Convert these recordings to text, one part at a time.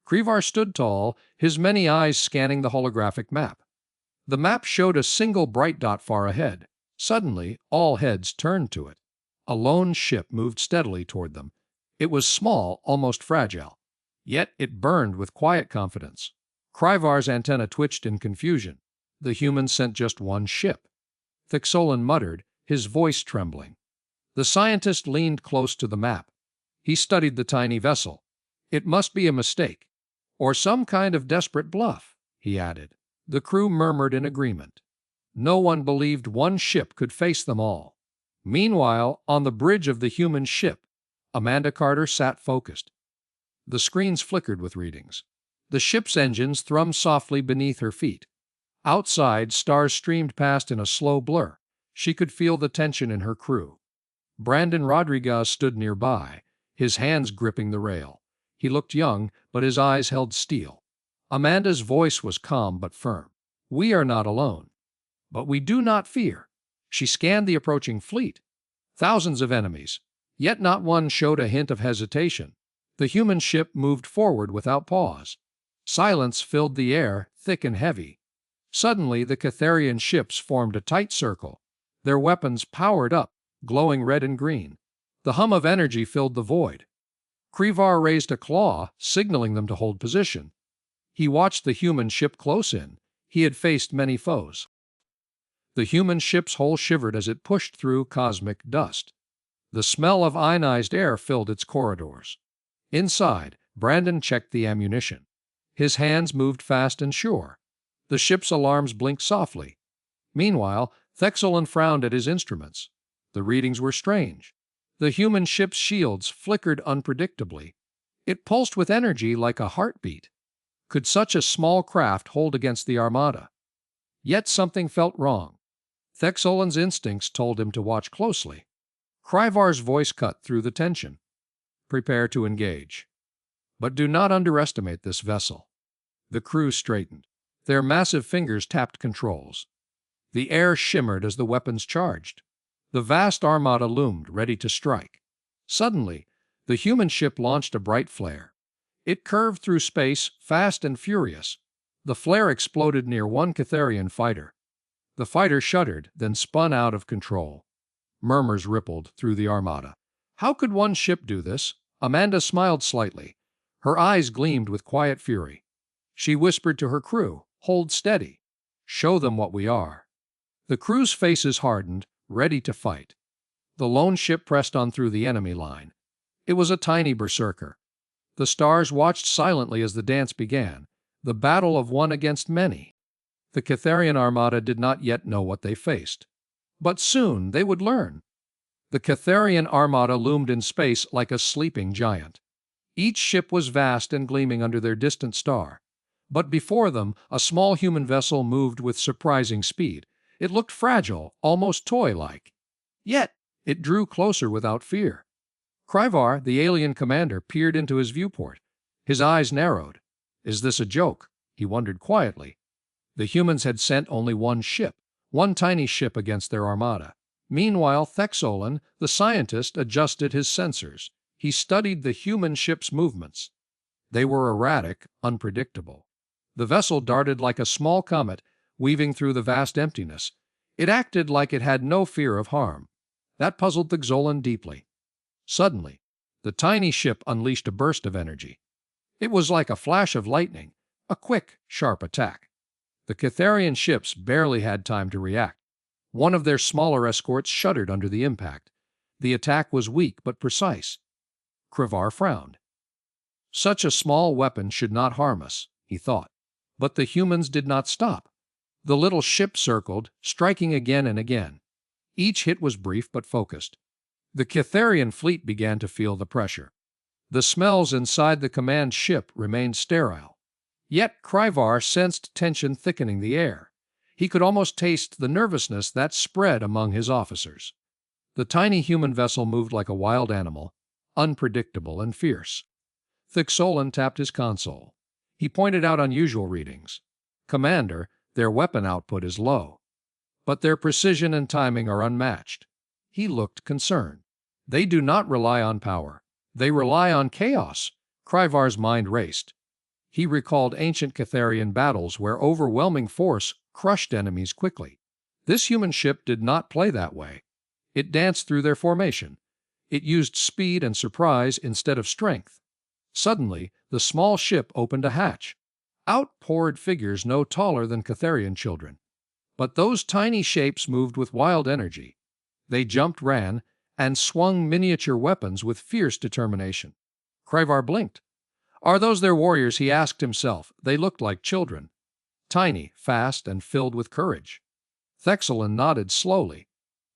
Kryvar stood tall, his many eyes scanning the holographic map. The map showed a single bright dot far ahead. Suddenly, all heads turned to it. A lone ship moved steadily toward them. It was small, almost fragile. Yet it burned with quiet confidence. Kryvar's antenna twitched in confusion. The humans sent just one ship. Thixolan muttered, his voice trembling. The scientist leaned close to the map. He studied the tiny vessel. It must be a mistake. Or some kind of desperate bluff, he added. The crew murmured in agreement. No one believed one ship could face them all. Meanwhile, on the bridge of the human ship, Amanda Carter sat focused. The screens flickered with readings. The ship's engines thrummed softly beneath her feet. Outside, stars streamed past in a slow blur. She could feel the tension in her crew. Brandon Rodriguez stood nearby, his hands gripping the rail. He looked young, but his eyes held steel. Amanda's voice was calm but firm. "We are not alone. But we do not fear." She scanned the approaching fleet. Thousands of enemies, yet not one showed a hint of hesitation. The human ship moved forward without pause. Silence filled the air, thick and heavy. Suddenly, the Kytharian ships formed a tight circle. Their weapons powered up, glowing red and green. The hum of energy filled the void. Kryvar raised a claw, signaling them to hold position. He watched the human ship close in. He had faced many foes. The human ship's hull shivered as it pushed through cosmic dust. The smell of ionized air filled its corridors. Inside, Brandon checked the ammunition. His hands moved fast and sure. The ship's alarms blinked softly. Meanwhile, Thixolan frowned at his instruments. The readings were strange. The human ship's shields flickered unpredictably. It pulsed with energy like a heartbeat. Could such a small craft hold against the armada? Yet something felt wrong. Thixolan's instincts told him to watch closely. Kryvar's voice cut through the tension. "Prepare to engage. But do not underestimate this vessel." The crew straightened. Their massive fingers tapped controls. The air shimmered as the weapons charged. The vast armada loomed, ready to strike. Suddenly, the human ship launched a bright flare. It curved through space, fast and furious. The flare exploded near one Kytharian fighter. The fighter shuddered, then spun out of control. Murmurs rippled through the armada. How could one ship do this? Amanda smiled slightly. Her eyes gleamed with quiet fury. She whispered to her crew, "Hold steady. Show them what we are." The crew's faces hardened, ready to fight. The lone ship pressed on through the enemy line. It was a tiny berserker. The stars watched silently as the dance began, the battle of one against many. The Kytharian armada did not yet know what they faced. But soon they would learn. The Kytharian armada loomed in space like a sleeping giant. Each ship was vast and gleaming under their distant star. But before them, a small human vessel moved with surprising speed. It looked fragile, almost toy-like. Yet, it drew closer without fear. Kryvar, the alien commander, peered into his viewport. His eyes narrowed. Is this a joke? He wondered quietly. The humans had sent only one ship, one tiny ship against their armada. Meanwhile, Thixolan, the scientist, adjusted his sensors. He studied the human ship's movements. They were erratic, unpredictable. The vessel darted like a small comet, weaving through the vast emptiness. It acted like it had no fear of harm. That puzzled Thixolan deeply. Suddenly, the tiny ship unleashed a burst of energy. It was like a flash of lightning, a quick, sharp attack. The Kytharian ships barely had time to react. One of their smaller escorts shuddered under the impact. The attack was weak but precise. Kryvar frowned. Such a small weapon should not harm us, he thought. But the humans did not stop. The little ship circled, striking again and again. Each hit was brief but focused. The Kytharian fleet began to feel the pressure. The smells inside the command ship remained sterile. Yet Kryvar sensed tension thickening the air. He could almost taste the nervousness that spread among his officers. The tiny human vessel moved like a wild animal, unpredictable and fierce. Thixolan tapped his console. He pointed out unusual readings. "Commander, their weapon output is low. But their precision and timing are unmatched." He looked concerned. "They do not rely on power. They rely on chaos." Kryvar's mind raced. He recalled ancient Kytharian battles where overwhelming force crushed enemies quickly. This human ship did not play that way. It danced through their formation. It used speed and surprise instead of strength. Suddenly, the small ship opened a hatch. Out poured figures no taller than Kytharian children. But those tiny shapes moved with wild energy. They jumped, ran, and swung miniature weapons with fierce determination. Kryvar blinked. Are those their warriors? He asked himself. They looked like children. Tiny, fast, and filled with courage. Thexolin nodded slowly.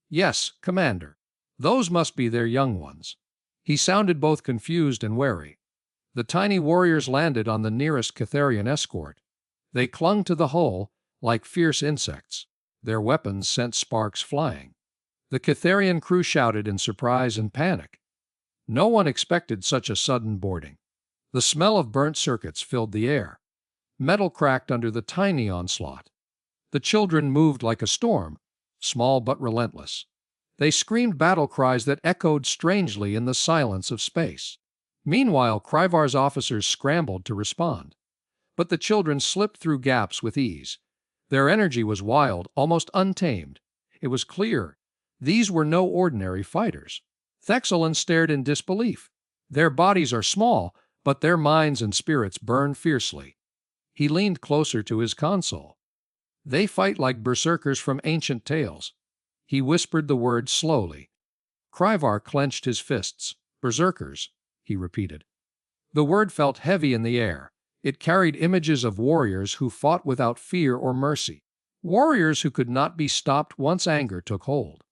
Yes, Commander. Those must be their young ones. He sounded both confused and wary. The tiny warriors landed on the nearest Kytharian escort. They clung to the hull like fierce insects. Their weapons sent sparks flying. The Kytharian crew shouted in surprise and panic. No one expected such a sudden boarding. The smell of burnt circuits filled the air. Metal cracked under the tiny onslaught. The children moved like a storm, small but relentless. They screamed battle cries that echoed strangely in the silence of space. Meanwhile, Kryvar's officers scrambled to respond. But the children slipped through gaps with ease. Their energy was wild, almost untamed. It was clear these were no ordinary fighters. Thexolin stared in disbelief. Their bodies are small, but their minds and spirits burn fiercely. He leaned closer to his console. They fight like berserkers from ancient tales. He whispered the word slowly. Kryvar clenched his fists. Berserkers, he repeated. The word felt heavy in the air. It carried images of warriors who fought without fear or mercy. Warriors who could not be stopped once anger took hold.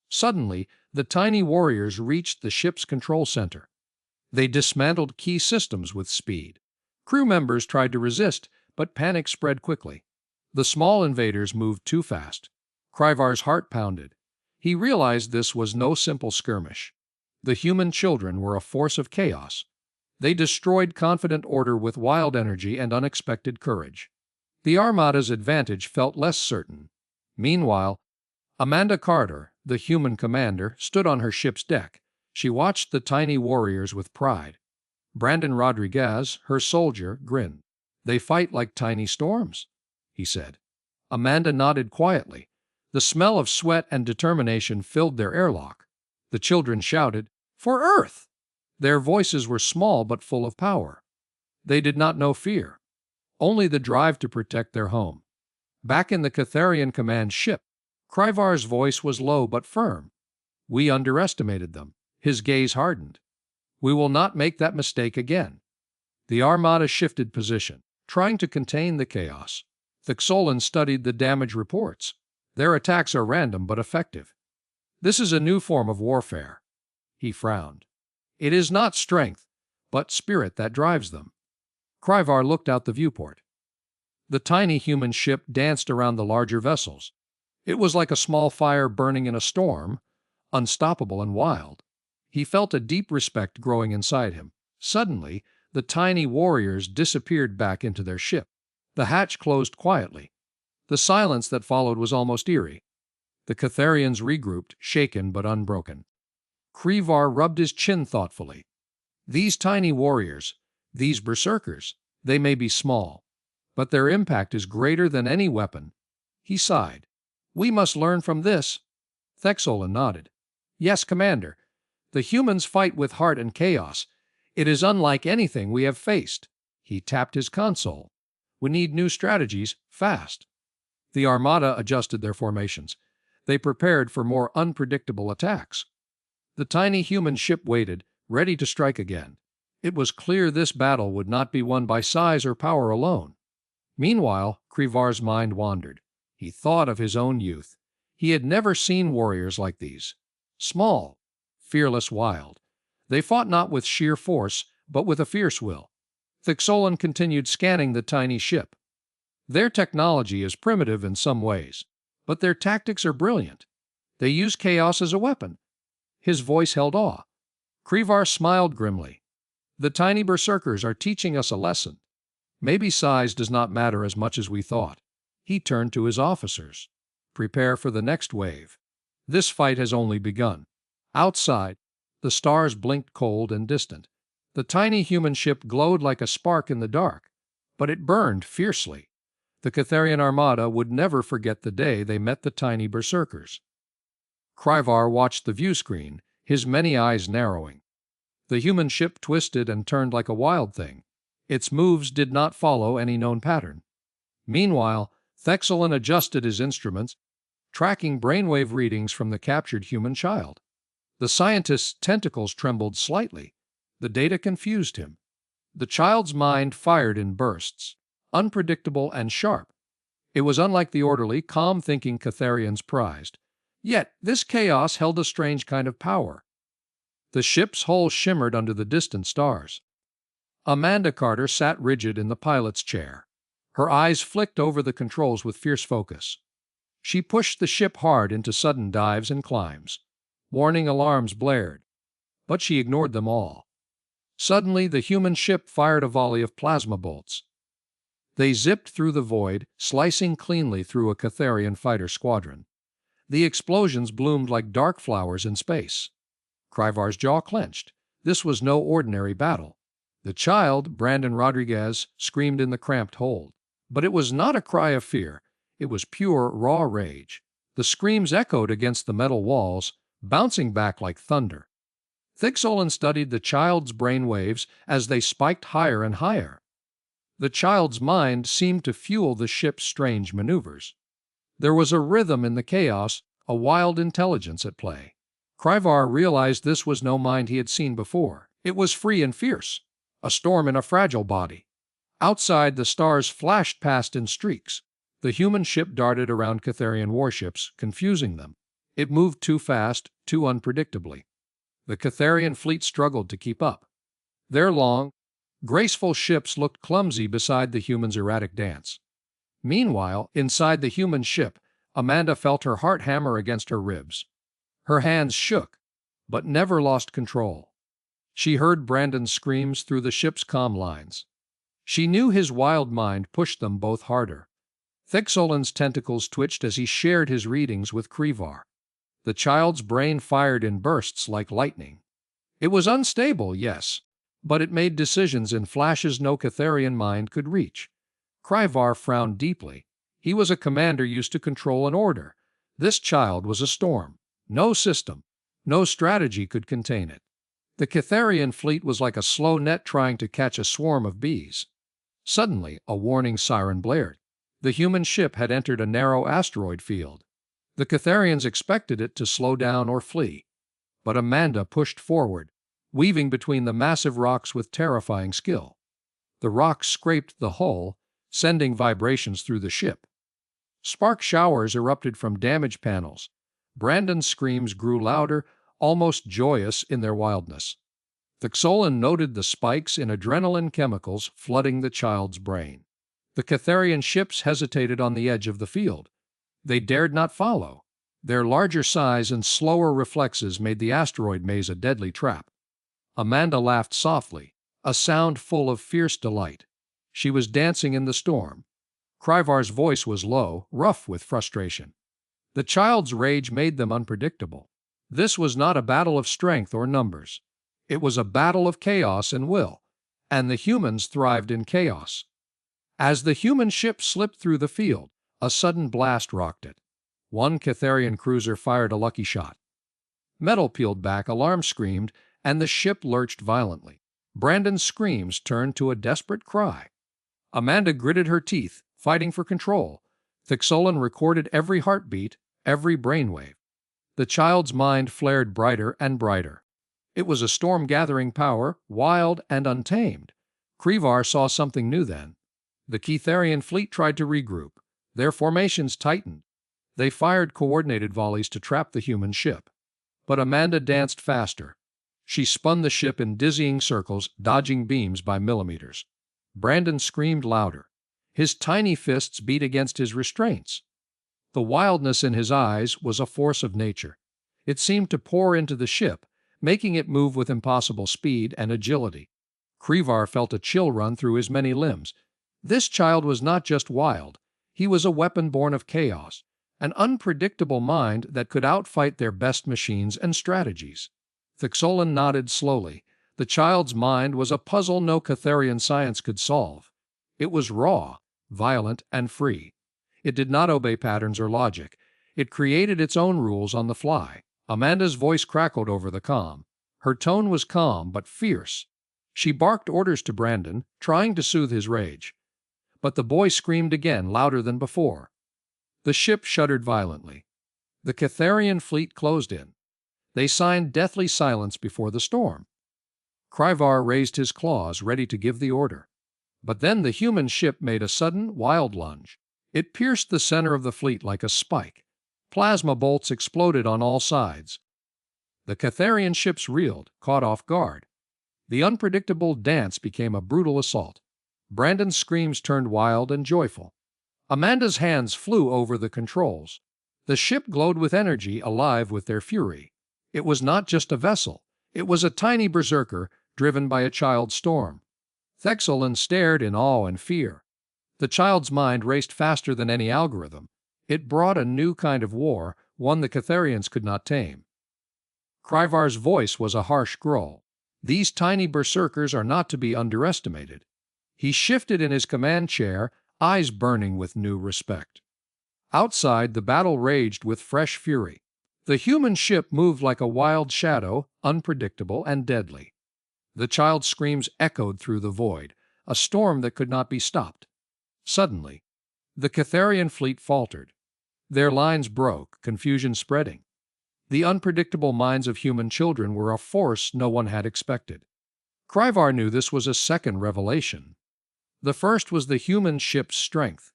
Suddenly, the tiny warriors reached the ship's control center. They dismantled key systems with speed. Crew members tried to resist, but panic spread quickly. The small invaders moved too fast. Kryvar's heart pounded. He realized this was no simple skirmish. The human children were a force of chaos. They destroyed confident order with wild energy and unexpected courage. The armada's advantage felt less certain. Meanwhile, Amanda Carter, the human commander, stood on her ship's deck. She watched the tiny warriors with pride. Brandon Rodriguez, her soldier, grinned. They fight like tiny storms, he said. Amanda nodded quietly. The smell of sweat and determination filled their airlock. The children shouted, "For Earth!" Their voices were small but full of power. They did not know fear, only the drive to protect their home. Back in the Kytharian command ship, Kryvar's voice was low but firm. We underestimated them. His gaze hardened. We will not make that mistake again. The armada shifted position, trying to contain the chaos. Thexolin studied the damage reports. Their attacks are random but effective. This is a new form of warfare. He frowned. It is not strength, but spirit that drives them. Kryvar looked out the viewport. The tiny human ship danced around the larger vessels. It was like a small fire burning in a storm, unstoppable and wild. He felt a deep respect growing inside him. Suddenly, the tiny warriors disappeared back into their ship. The hatch closed quietly. The silence that followed was almost eerie. The Kytharians regrouped, shaken but unbroken. Kryvar rubbed his chin thoughtfully. These tiny warriors, these berserkers, they may be small, but their impact is greater than any weapon. He sighed. We must learn from this. Thexolin nodded. Yes, Commander. The humans fight with heart and chaos. It is unlike anything we have faced. He tapped his console. We need new strategies, fast. The armada adjusted their formations. They prepared for more unpredictable attacks. The tiny human ship waited, ready to strike again. It was clear this battle would not be won by size or power alone. Meanwhile, Kryvar's mind wandered. He thought of his own youth. He had never seen warriors like these. Small, fearless, wild. They fought not with sheer force, but with a fierce will. Thexolin continued scanning the tiny ship. Their technology is primitive in some ways, but their tactics are brilliant. They use chaos as a weapon. His voice held awe. Kryvar smiled grimly. The tiny berserkers are teaching us a lesson. Maybe size does not matter as much as we thought. He turned to his officers. Prepare for the next wave. This fight has only begun. Outside, the stars blinked cold and distant. The tiny human ship glowed like a spark in the dark. but it burned fiercely. The Kytharian armada would never forget the day they met the tiny Berserkers. Kryvar watched the view screen, his many eyes narrowing. The human ship twisted and turned like a wild thing. Its moves did not follow any known pattern. Meanwhile, Thexolin adjusted his instruments, tracking brainwave readings from the captured human child. The scientist's tentacles trembled slightly. The data confused him. The child's mind fired in bursts, unpredictable and sharp. It was unlike the orderly, calm-thinking Kytharians prized. Yet this chaos held a strange kind of power. The ship's hull shimmered under the distant stars. Amanda Carter sat rigid in the pilot's chair. Her eyes flicked over the controls with fierce focus. She pushed the ship hard into sudden dives and climbs. Warning alarms blared, but she ignored them all. Suddenly, the human ship fired a volley of plasma bolts. They zipped through the void, slicing cleanly through a Kytharian fighter squadron. The explosions bloomed like dark flowers in space. Kryvar's jaw clenched. This was no ordinary battle. The child, Brandon Rodriguez, screamed in the cramped hold. But it was not a cry of fear. It was pure, raw rage. The screams echoed against the metal walls, bouncing back like thunder. Thexolin studied the child's brain waves as they spiked higher and higher. The child's mind seemed to fuel the ship's strange maneuvers. There was a rhythm in the chaos, a wild intelligence at play. Kryvar realized this was no mind he had seen before. It was free and fierce, a storm in a fragile body. Outside, the stars flashed past in streaks. The human ship darted around Kytharian warships, confusing them. It moved too fast, too unpredictably. The Kytharian fleet struggled to keep up. Their long, graceful ships looked clumsy beside the humans' erratic dance. Meanwhile, inside the human ship, Amanda felt her heart hammer against her ribs. Her hands shook, but never lost control. She heard Brandon's screams through the ship's comm lines. She knew his wild mind pushed them both harder. Thexolin's tentacles twitched as he shared his readings with Kryvar. The child's brain fired in bursts like lightning. It was unstable, yes, but it made decisions in flashes no Kytharian mind could reach. Kryvar frowned deeply. He was a commander used to control and order. This child was a storm. No system, no strategy could contain it. The Kytharian fleet was like a slow net trying to catch a swarm of bees. Suddenly, a warning siren blared. The human ship had entered a narrow asteroid field. The Kytharians expected it to slow down or flee. But Amanda pushed forward, weaving between the massive rocks with terrifying skill. The rocks scraped the hull, sending vibrations through the ship. Spark showers erupted from damaged panels. Brandon's screams grew louder, almost joyous in their wildness. Thexolin noted the spikes in adrenaline chemicals flooding the child's brain. The Kytharian ships hesitated on the edge of the field. They dared not follow. Their larger size and slower reflexes made the asteroid maze a deadly trap. Amanda laughed softly, a sound full of fierce delight. She was dancing in the storm. Kryvar's voice was low, rough with frustration. The child's rage made them unpredictable. This was not a battle of strength or numbers. It was a battle of chaos and will, and the humans thrived in chaos. As the human ship slipped through the field, a sudden blast rocked it. One Kytharian cruiser fired a lucky shot. Metal peeled back, alarm screamed, and the ship lurched violently. Brandon's screams turned to a desperate cry. Amanda gritted her teeth, fighting for control. Thexolin recorded every heartbeat, every brainwave. The child's mind flared brighter and brighter. It was a storm gathering power, wild and untamed. Kryvar saw something new then. The Kytharian fleet tried to regroup. Their formations tightened. They fired coordinated volleys to trap the human ship. But Amanda danced faster. She spun the ship in dizzying circles, dodging beams by millimeters. Brandon screamed louder. His tiny fists beat against his restraints. The wildness in his eyes was a force of nature. It seemed to pour into the ship, making it move with impossible speed and agility. Kryvar felt a chill run through his many limbs. This child was not just wild. He was a weapon born of chaos, an unpredictable mind that could outfight their best machines and strategies. Thexolin nodded slowly. The child's mind was a puzzle no Kytharian science could solve. It was raw, violent, and free. It did not obey patterns or logic. It created its own rules on the fly. Amanda's voice crackled over the comm. Her tone was calm but fierce. She barked orders to Brandon, trying to soothe his rage. But the boy screamed again, louder than before. The ship shuddered violently. The Kytharian fleet closed in. They signed deathly silence before the storm. Kryvar raised his claws, ready to give the order. But then the human ship made a sudden, wild lunge. It pierced the center of the fleet like a spike. Plasma bolts exploded on all sides. The Kytharian ships reeled, caught off guard. The unpredictable dance became a brutal assault. Brandon's screams turned wild and joyful. Amanda's hands flew over the controls. The ship glowed with energy, alive with their fury. It was not just a vessel. It was a tiny berserker driven by a child's storm. Thexolin stared in awe and fear. The child's mind raced faster than any algorithm. It brought a new kind of war, one the Kytharians could not tame. Kryvar's voice was a harsh growl. These tiny berserkers are not to be underestimated. He shifted in his command chair, eyes burning with new respect. Outside, the battle raged with fresh fury. The human ship moved like a wild shadow, unpredictable and deadly. The child's screams echoed through the void, a storm that could not be stopped. Suddenly, the Kytharian fleet faltered. Their lines broke, confusion spreading. The unpredictable minds of human children were a force no one had expected. Kryvar knew this was a second revelation. The first was the human ship's strength.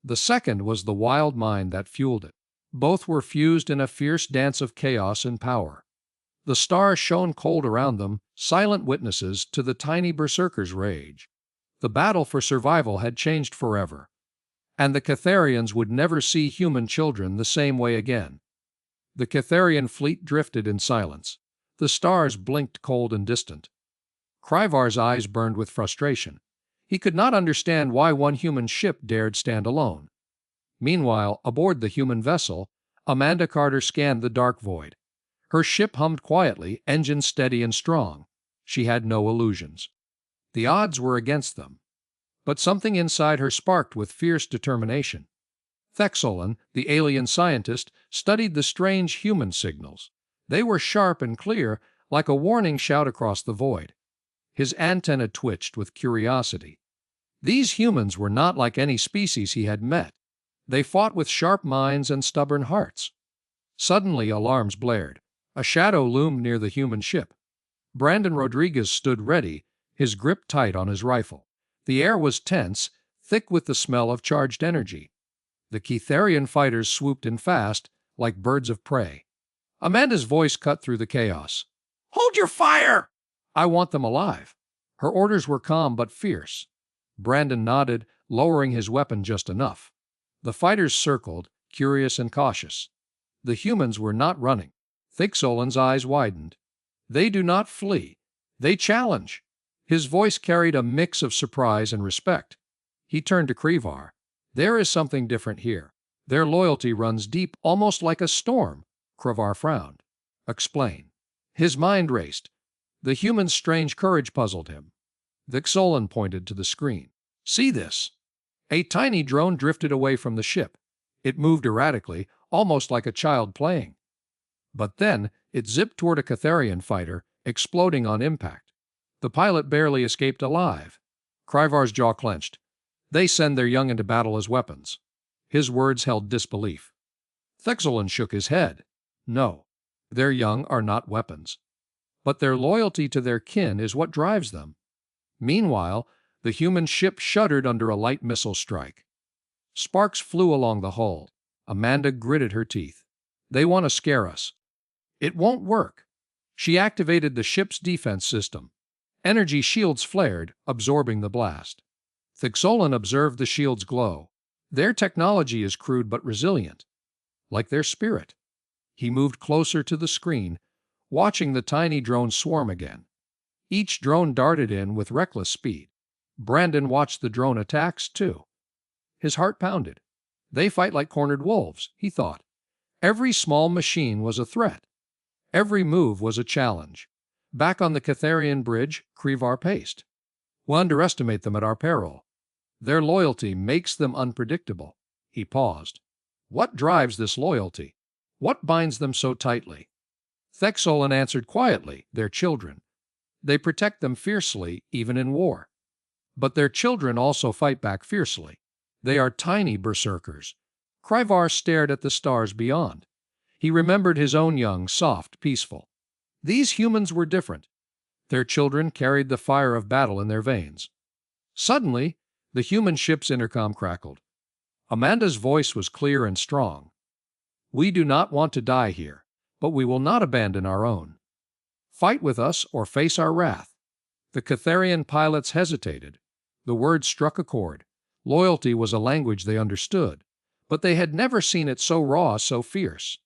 The second was the wild mind that fueled it. Both were fused in a fierce dance of chaos and power. The stars shone cold around them, silent witnesses to the tiny berserker's rage. The battle for survival had changed forever, and the Kytharians would never see human children the same way again. The Kytharian fleet drifted in silence. The stars blinked cold and distant. Kryvar's eyes burned with frustration. He could not understand why one human ship dared stand alone. Meanwhile, aboard the human vessel, Amanda Carter scanned the dark void. Her ship hummed quietly, engines steady and strong. She had no illusions. The odds were against them. But something inside her sparked with fierce determination. Thexolin, the alien scientist, studied the strange human signals. They were sharp and clear, like a warning shout across the void. His antenna twitched with curiosity. These humans were not like any species he had met. They fought with sharp minds and stubborn hearts. Suddenly, alarms blared. A shadow loomed near the human ship. Brandon Rodriguez stood ready, his grip tight on his rifle. The air was tense, thick with the smell of charged energy. The Kytharian fighters swooped in fast, like birds of prey. Amanda's voice cut through the chaos. "Hold your fire! I want them alive." Her orders were calm but fierce. Brandon nodded, lowering his weapon just enough. The fighters circled, curious and cautious. The humans were not running. Thexolin's eyes widened. They do not flee. They challenge. His voice carried a mix of surprise and respect. He turned to Kryvar. "There is something different here. Their loyalty runs deep, almost like a storm." Kryvar frowned. "Explain." His mind raced. The human's strange courage puzzled him. Thexolin pointed to the screen. "See this." A tiny drone drifted away from the ship. It moved erratically, almost like a child playing. But then it zipped toward a Kytharian fighter, exploding on impact. The pilot barely escaped alive. Kryvar's jaw clenched. "They send their young into battle as weapons." His words held disbelief. Thexolin shook his head. "No, their young are not weapons. But their loyalty to their kin is what drives them." Meanwhile, the human ship shuddered under a light missile strike. Sparks flew along the hull. Amanda gritted her teeth. "They want to scare us." "It won't work." She activated the ship's defense system. Energy shields flared, absorbing the blast. Thexolin observed the shields glow. Their technology is crude but resilient, like their spirit. He moved closer to the screen, watching the tiny drone swarm again. Each drone darted in with reckless speed. Brandon watched the drone attacks, too. His heart pounded. They fight like cornered wolves, he thought. Every small machine was a threat. Every move was a challenge. Back on the Kytharian bridge, Kryvar paced. "We'll underestimate them at our peril." Their loyalty makes them unpredictable. He paused. What drives this loyalty? What binds them so tightly? Thexolin answered quietly, their children. They protect them fiercely, even in war. But their children also fight back fiercely. They are tiny berserkers. Kryvar stared at the stars beyond. He remembered his own young, soft, peaceful. These humans were different. Their children carried the fire of battle in their veins. Suddenly, the human ship's intercom crackled. Amanda's voice was clear and strong. We do not want to die here, but we will not abandon our own. Fight with us or face our wrath. The Kytharian pilots hesitated. The words struck a chord. Loyalty was a language they understood, but they had never seen it so raw, so fierce.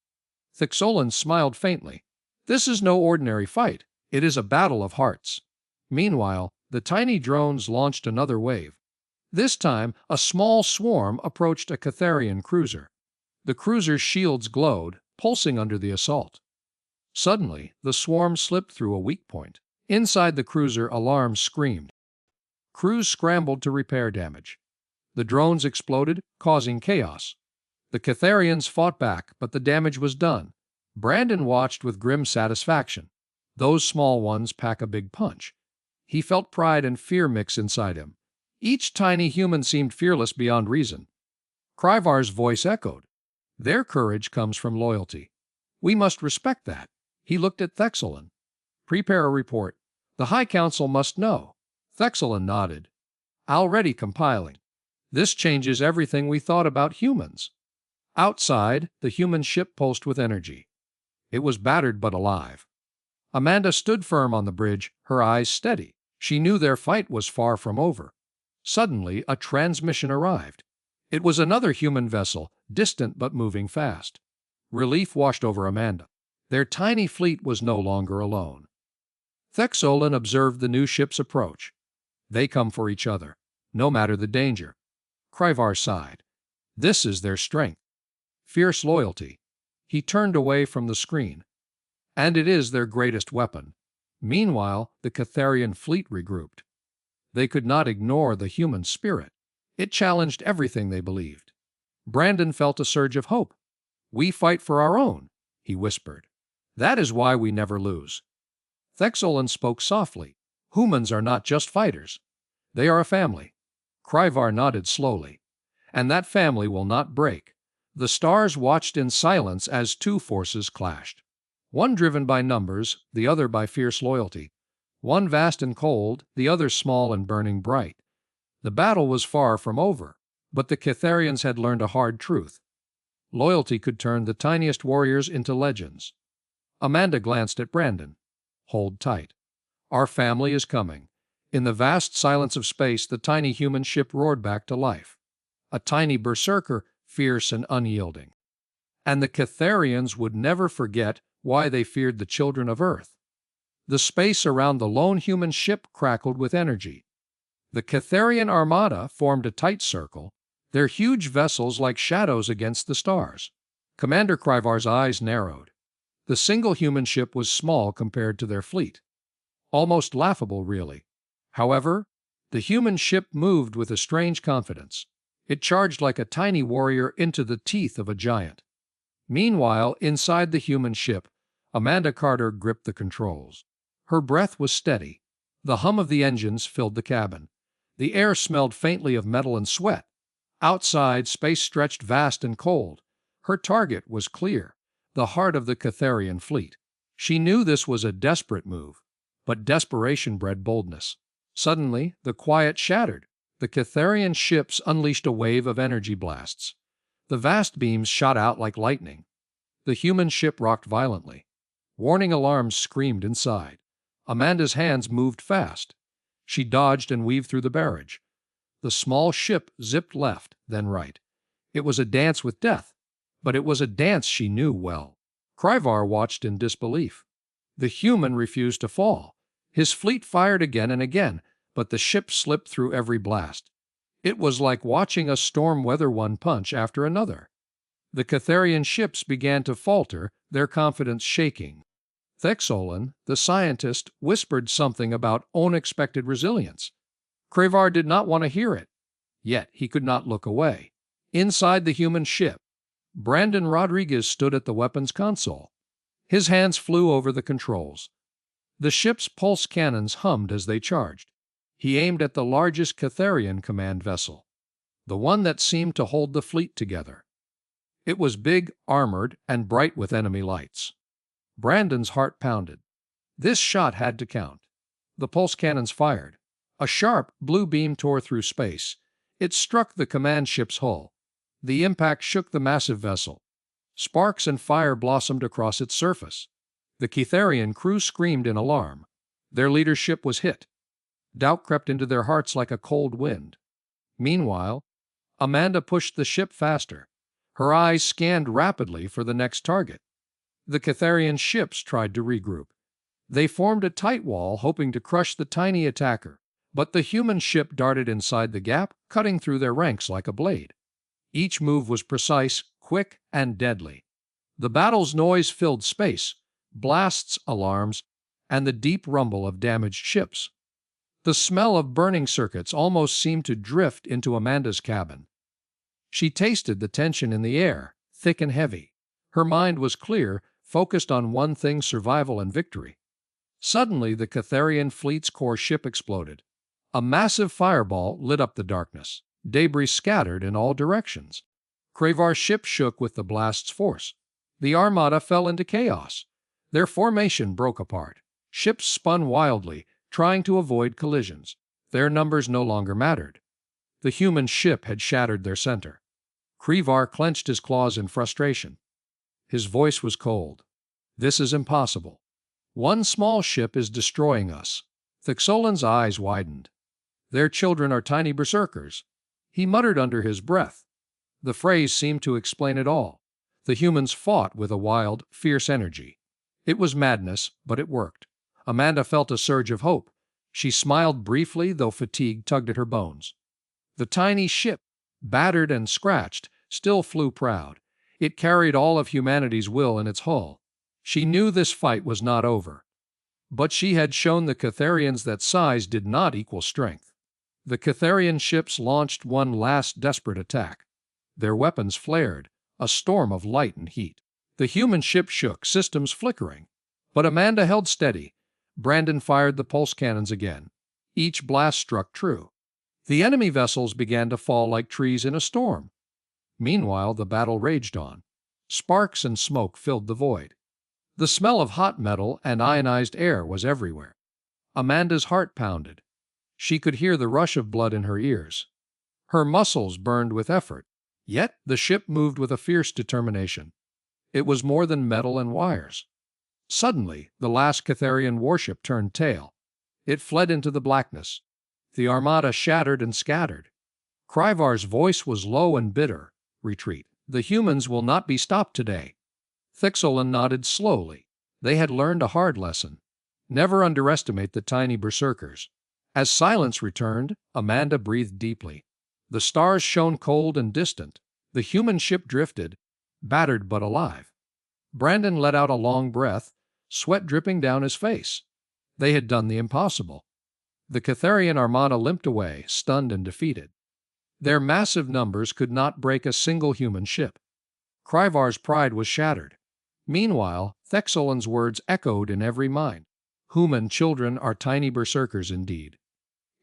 Thexolin smiled faintly. This is no ordinary fight. It is a battle of hearts. Meanwhile, the tiny drones launched another wave. This time, a small swarm approached a Kytharian cruiser. The cruiser's shields glowed, pulsing under the assault. Suddenly, the swarm slipped through a weak point. Inside the cruiser, alarms screamed. Crews scrambled to repair damage. The drones exploded, causing chaos. The Kytharians fought back, but the damage was done. Brandon watched with grim satisfaction. Those small ones pack a big punch. He felt pride and fear mix inside him. Each tiny human seemed fearless beyond reason. Kryvar's voice echoed. Their courage comes from loyalty. We must respect that. He looked at Thexolin. Prepare a report. The High Council must know. Thexolin nodded. Already compiling. This changes everything we thought about humans. Outside, the human ship pulsed with energy. It was battered but alive. Amanda stood firm on the bridge, her eyes steady. She knew their fight was far from over. Suddenly, a transmission arrived. It was another human vessel, distant but moving fast. Relief washed over Amanda. Their tiny fleet was no longer alone. Thexolin observed the new ship's approach. They come for each other, no matter the danger. Kryvar sighed. This is their strength. Fierce loyalty. He turned away from the screen. And it is their greatest weapon. Meanwhile, the Kytharian fleet regrouped. They could not ignore the human spirit. It challenged everything they believed. Brandon felt a surge of hope. We fight for our own, he whispered. That is why we never lose. Thexolin spoke softly. Humans are not just fighters. They are a family. Kryvar nodded slowly. And that family will not break. The stars watched in silence as two forces clashed. One driven by numbers, the other by fierce loyalty. One vast and cold, the other small and burning bright. The battle was far from over, but the Kytharians had learned a hard truth. Loyalty could turn the tiniest warriors into legends. Amanda glanced at Brandon. Hold tight. Our family is coming. In the vast silence of space, the tiny human ship roared back to life. A tiny berserker, fierce and unyielding. And the Kytharians would never forget why they feared the children of Earth. The space around the lone human ship crackled with energy. The Kytharian armada formed a tight circle, their huge vessels like shadows against the stars. Commander Kryvar's eyes narrowed. The single human ship was small compared to their fleet. Almost laughable, really. However, the human ship moved with a strange confidence. It charged like a tiny warrior into the teeth of a giant. Meanwhile, inside the human ship, Amanda Carter gripped the controls. Her breath was steady. The hum of the engines filled the cabin. The air smelled faintly of metal and sweat. Outside, space stretched vast and cold. Her target was clear, the heart of the Kytharian fleet. She knew this was a desperate move, but desperation bred boldness. Suddenly, the quiet shattered. The Kytharian ships unleashed a wave of energy blasts. The vast beams shot out like lightning. The human ship rocked violently. Warning alarms screamed inside. Amanda's hands moved fast. She dodged and weaved through the barrage. The small ship zipped left, then right. It was a dance with death, but it was a dance she knew well. Kryvar watched in disbelief. The human refused to fall. His fleet fired again and again, but the ship slipped through every blast. It was like watching a storm weather one punch after another. The Kytharian ships began to falter, their confidence shaking. Thexolin, the scientist, whispered something about unexpected resilience. Kryvar did not want to hear it. Yet he could not look away. Inside the human ship, Brandon Rodriguez stood at the weapons console. His hands flew over the controls. The ship's pulse cannons hummed as they charged. He aimed at the largest Kytharian command vessel, the one that seemed to hold the fleet together. It was big, armored, and bright with enemy lights. Brandon's heart pounded. This shot had to count. The pulse cannons fired. A sharp, blue beam tore through space. It struck the command ship's hull. The impact shook the massive vessel. Sparks and fire blossomed across its surface. The Kytharian crew screamed in alarm. Their leadership was hit. Doubt crept into their hearts like a cold wind. Meanwhile, Amanda pushed the ship faster. Her eyes scanned rapidly for the next target. The Kytharian ships tried to regroup. They formed a tight wall, hoping to crush the tiny attacker, but the human ship darted inside the gap, cutting through their ranks like a blade. Each move was precise, quick, and deadly. The battle's noise filled space, blasts, alarms, and the deep rumble of damaged ships. The smell of burning circuits almost seemed to drift into Amanda's cabin. She tasted the tension in the air, thick and heavy. Her mind was clear, focused on one thing: survival and victory. Suddenly, the Kytharian fleet's core ship exploded. A massive fireball lit up the darkness. Debris scattered in all directions. Kryvar's ship shook with the blast's force. The armada fell into chaos. Their formation broke apart. Ships spun wildly, trying to avoid collisions. Their numbers no longer mattered. The human ship had shattered their center. Kryvar clenched his claws in frustration. His voice was cold. "This is impossible. One small ship is destroying us." Thixolan's eyes widened. "Their children are tiny berserkers," he muttered under his breath. The phrase seemed to explain it all. The humans fought with a wild, fierce energy. It was madness, but it worked. Amanda felt a surge of hope. She smiled briefly, though fatigue tugged at her bones. The tiny ship, battered and scratched, still flew proud. It carried all of humanity's will in its hull. She knew this fight was not over. But she had shown the Kytharians that size did not equal strength. The Kytharian ships launched one last desperate attack. Their weapons flared, a storm of light and heat. The human ship shook, systems flickering. But Amanda held steady. Brandon fired the pulse cannons again. Each blast struck true. The enemy vessels began to fall like trees in a storm. Meanwhile, the battle raged on. Sparks and smoke filled the void. The smell of hot metal and ionized air was everywhere. Amanda's heart pounded. She could hear the rush of blood in her ears. Her muscles burned with effort. Yet the ship moved with a fierce determination. It was more than metal and wires. Suddenly, the last Kytharian warship turned tail. It fled into the blackness. The armada shattered and scattered. Kryvar's voice was low and bitter. "Retreat. The humans will not be stopped today." Thixolan nodded slowly. They had learned a hard lesson. Never underestimate the tiny berserkers. As silence returned, Amanda breathed deeply. The stars shone cold and distant. The human ship drifted, battered but alive. Brandon let out a long breath, sweat dripping down his face. They had done the impossible. The Kytharian armada limped away, stunned and defeated. Their massive numbers could not break a single human ship. Kryvar's pride was shattered. Meanwhile, Thixolan's words echoed in every mind. Human children are tiny berserkers indeed.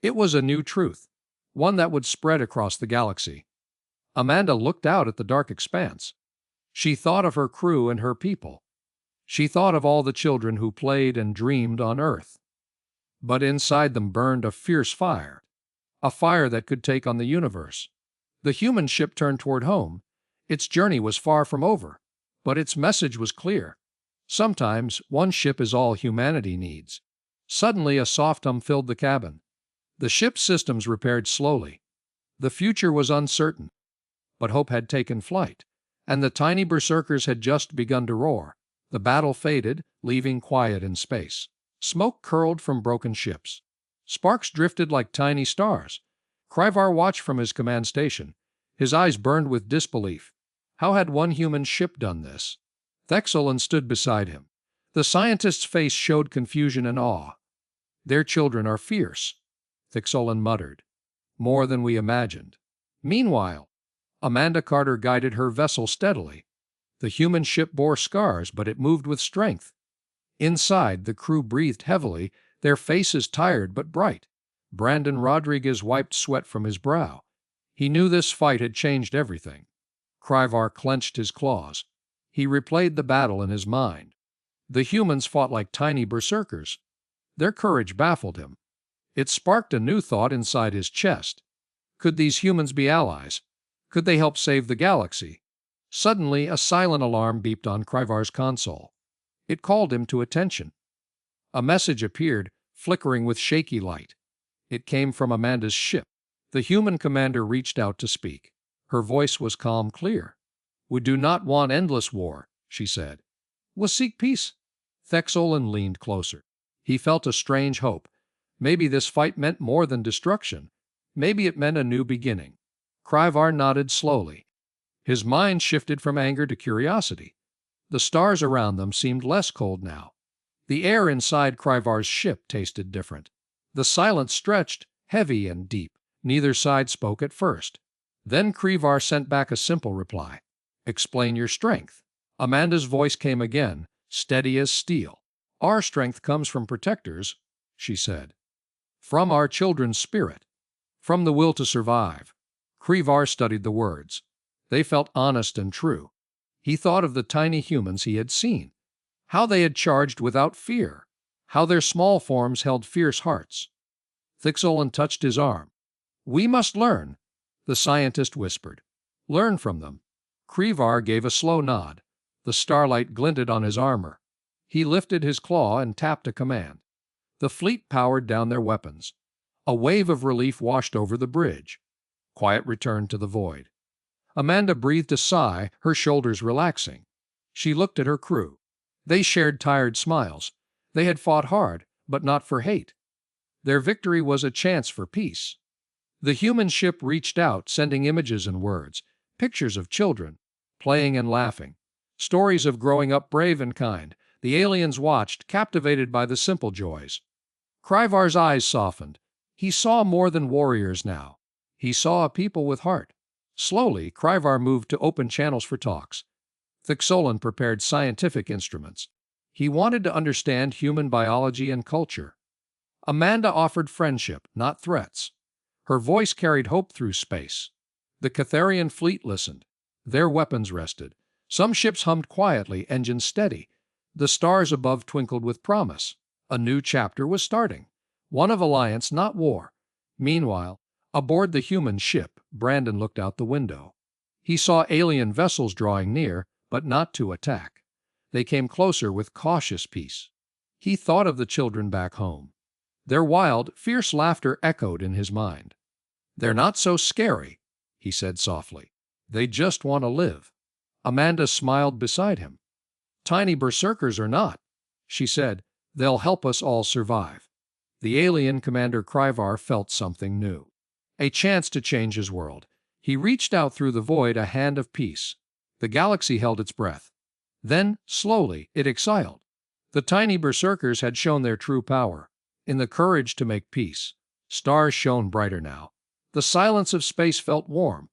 It was a new truth, one that would spread across the galaxy. Amanda looked out at the dark expanse. She thought of her crew and her people. She thought of all the children who played and dreamed on Earth. But inside them burned a fierce fire, a fire that could take on the universe. The human ship turned toward home. Its journey was far from over, but its message was clear. Sometimes one ship is all humanity needs. Suddenly a soft hum filled the cabin. The ship's systems repaired slowly. The future was uncertain, but hope had taken flight, and the tiny berserkers had just begun to roar. The battle faded, leaving quiet in space. Smoke curled from broken ships. Sparks drifted like tiny stars. Kryvar watched from his command station. His eyes burned with disbelief. How had one human ship done this? Thixolan stood beside him. The scientist's face showed confusion and awe. "Their children are fierce," Thixolan muttered. "More than we imagined." Meanwhile, Amanda Carter guided her vessel steadily. The human ship bore scars, but it moved with strength. Inside, the crew breathed heavily, their faces tired but bright. Brandon Rodriguez wiped sweat from his brow. He knew this fight had changed everything. Kryvar clenched his claws. He replayed the battle in his mind. The humans fought like tiny berserkers. Their courage baffled him. It sparked a new thought inside his chest. Could these humans be allies? Could they help save the galaxy? Suddenly, a silent alarm beeped on Kryvar's console. It called him to attention. A message appeared, flickering with shaky light. It came from Amanda's ship. The human commander reached out to speak. Her voice was calm, clear. "We do not want endless war," she said. "We seek peace." Thexolin leaned closer. He felt a strange hope. Maybe this fight meant more than destruction. Maybe it meant a new beginning. Kryvar nodded slowly. His mind shifted from anger to curiosity. The stars around them seemed less cold now. The air inside Kryvar's ship tasted different. The silence stretched, heavy and deep. Neither side spoke at first. Then Kryvar sent back a simple reply. "Explain your strength." Amanda's voice came again, steady as steel. "Our strength comes from protectors," she said. "From our children's spirit. From the will to survive." Kryvar studied the words. They felt honest and true. He thought of the tiny humans he had seen. How they had charged without fear. How their small forms held fierce hearts. Thixolin touched his arm. "We must learn," the scientist whispered. "Learn from them." Kryvar gave a slow nod. The starlight glinted on his armor. He lifted his claw and tapped a command. The fleet powered down their weapons. A wave of relief washed over the bridge. Quiet returned to the void. Amanda breathed a sigh, her shoulders relaxing. She looked at her crew. They shared tired smiles. They had fought hard, but not for hate. Their victory was a chance for peace. The human ship reached out, sending images and words, pictures of children, playing and laughing, stories of growing up brave and kind. The aliens watched, captivated by the simple joys. Kryvar's eyes softened. He saw more than warriors now. He saw a people with heart. Slowly, Kryvar moved to open channels for talks. Thixolin prepared scientific instruments. He wanted to understand human biology and culture. Amanda offered friendship, not threats. Her voice carried hope through space. The Kytharian fleet listened. Their weapons rested. Some ships hummed quietly, engines steady. The stars above twinkled with promise. A new chapter was starting. One of alliance, not war. Meanwhile, aboard the human ship, Brandon looked out the window. He saw alien vessels drawing near, but not to attack. They came closer with cautious peace. He thought of the children back home. Their wild, fierce laughter echoed in his mind. "They're not so scary," he said softly. "They just want to live." Amanda smiled beside him. "Tiny berserkers or not," she said, "they'll help us all survive." The alien Commander Kryvar felt something new. A chance to change his world. He reached out through the void, a hand of peace. The galaxy held its breath. Then, slowly, it exhaled. The tiny berserkers had shown their true power, in the courage to make peace. Stars shone brighter now. The silence of space felt warm.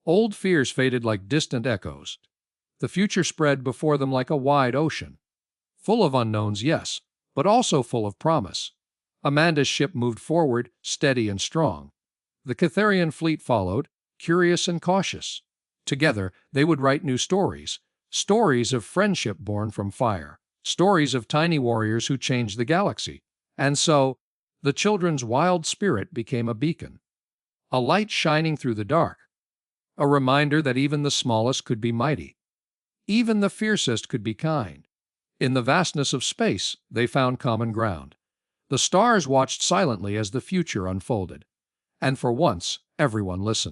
Old fears faded like distant echoes. The future spread before them like a wide ocean. Full of unknowns, yes, but also full of promise. Amanda's ship moved forward, steady and strong. The Kytharian fleet followed, curious and cautious. Together, they would write new stories. Stories of friendship born from fire. Stories of tiny warriors who changed the galaxy. And so, the children's wild spirit became a beacon. A light shining through the dark. A reminder that even the smallest could be mighty. Even the fiercest could be kind. In the vastness of space, they found common ground. The stars watched silently as the future unfolded. And for once, everyone listened.